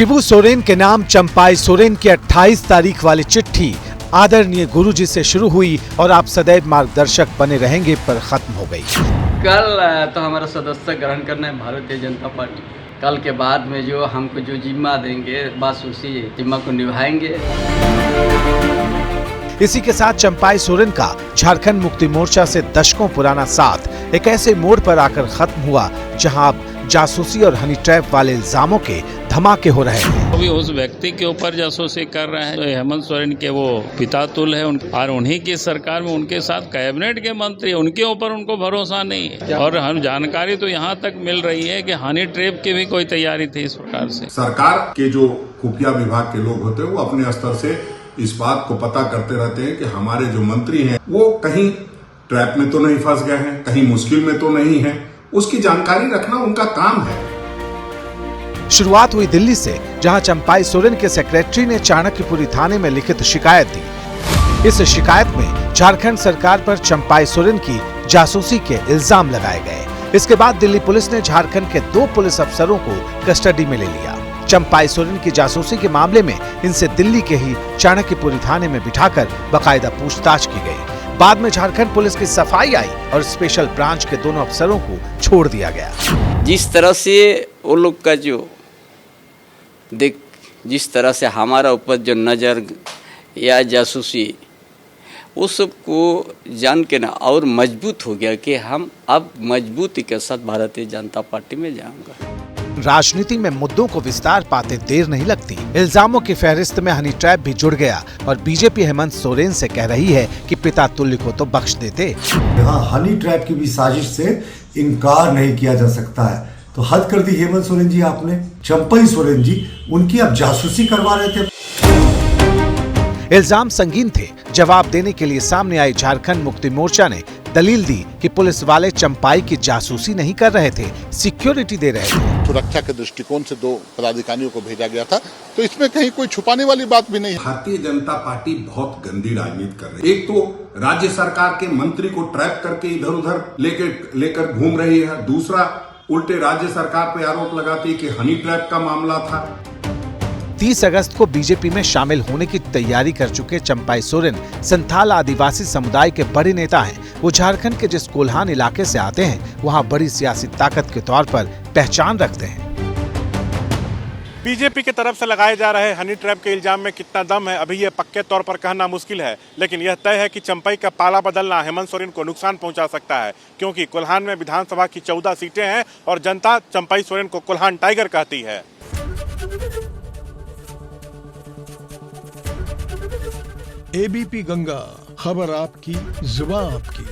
शिबू सोरेन के नाम चंपाई सोरेन की 28 तारीख वाली चिट्ठी आदरणीय गुरुजी से शुरू हुई और आप सदैव मार्गदर्शक बने रहेंगे पर खत्म हो गई। कल तो हमारा सदस्य ग्रहण करना है भारतीय जनता पार्टी। कल के बाद में जो हमको जो जिम्मा देंगे बस उसी जिम्मा को निभाएंगे। इसी के साथ चंपाई सोरेन का झारखंड मुक्ति मोर्चा से दशकों पुराना साथ एक ऐसे मोड़ पर आकर खत्म हुआ जहां अब जासूसी और हनी ट्रैप वाले इल्जामों के धमाके हो रहे हैं। अभी उस व्यक्ति के ऊपर जासूसी कर रहे हैं हेमंत सोरेन के वो पिता तुल्य है और उन्हीं की सरकार में उनके साथ कैबिनेट के मंत्री, उनके ऊपर उनको भरोसा नहीं है। और हम जानकारी तो यहाँ तक मिल रही है कि हनी ट्रैप की भी कोई तैयारी थी। इस प्रकार से सरकार के जो खुफिया विभाग के लोग होते हैं वो अपने स्तर से इस बात को पता करते रहते हैं कि हमारे जो मंत्री हैं वो कहीं ट्रैप में तो नहीं फंस गए हैं, कहीं मुश्किल में तो नहीं है। उसकी जानकारी रखना उनका काम है। शुरुआत हुई दिल्ली से, जहां चंपाई सोरेन के सेक्रेटरी ने चाणक्यपुरी थाने में लिखित शिकायत दी। इस शिकायत में झारखंड सरकार पर चंपाई सोरेन की जासूसी के इल्जाम लगाए गए। इसके बाद दिल्ली पुलिस ने झारखंड के 2 पुलिस अफसरों को कस्टडी में ले लिया। चंपाई सोरेन की जासूसी के मामले में इनसे दिल्ली के ही चाणक्यपुरी थाने में बिठाकर बाकायदा पूछताछ की गई। बाद में झारखंड पुलिस की सफाई आई और स्पेशल ब्रांच के दोनों अफसरों को छोड़ दिया गया। जिस तरह से वो लोग का जो जिस तरह से हमारा ऊपर जो नज़र या जासूसी वो सब को जान के ना और मजबूत हो गया कि हम अब मजबूती के साथ भारतीय जनता पार्टी में जाऊंगा। राजनीति में मुद्दों को विस्तार पाते देर नहीं लगती। इल्जामों की फहरिस्त में हनी ट्रैप भी जुड़ गया और बीजेपी हेमंत सोरेन से कह रही है कि पिता तुल्य को तो बख्श देते। यहाँ हनी ट्रैप की भी साजिश से इनकार नहीं किया जा सकता है। तो हद कर दी हेमंत सोरेन जी आपने। चंपाई सोरेन जी उनकी अब जासूसी करवा रहे थे। इल्जाम संगीन थे। जवाब देने के लिए सामने आई झारखंड मुक्ति मोर्चा ने दलील दी कि पुलिस वाले चंपाई की जासूसी नहीं कर रहे थे, सिक्योरिटी दे रहे थे। सुरक्षा के दृष्टिकोण से 2 पदाधिकारियों को भेजा गया था, तो इसमें कहीं कोई छुपाने वाली बात भी नहीं है। भारतीय जनता पार्टी बहुत गंदी राजनीति कर रही है। एक तो राज्य सरकार के मंत्री को ट्रैप करके इधर उधर लेकर घूम रही है। दूसरा, उल्टे राज्य सरकार पे आरोप लगाती है कि हनी ट्रैप का मामला था। 30 अगस्त को बीजेपी में शामिल होने की तैयारी कर चुके चंपाई सोरेन संथाल आदिवासी समुदाय के बड़े नेता हैं। वो झारखंड के जिस कोल्हान इलाके से आते हैं वहाँ बड़ी सियासी ताकत के तौर पर पहचान रखते हैं। बीजेपी की तरफ से लगाए जा रहे हनी ट्रैप के इल्जाम में कितना दम है अभी यह पक्के तौर पर कहना मुश्किल है, लेकिन यह तय है कि चंपाई का पाला बदलना हेमंत सोरेन को नुकसान पहुंचा सकता है, क्योंकि कोल्हान में विधानसभा की 14 सीटें हैं और जनता चंपाई सोरेन को कोल्हान टाइगर कहती है। एबीपी गंगा, खबर आपकी, जुबान आपकी।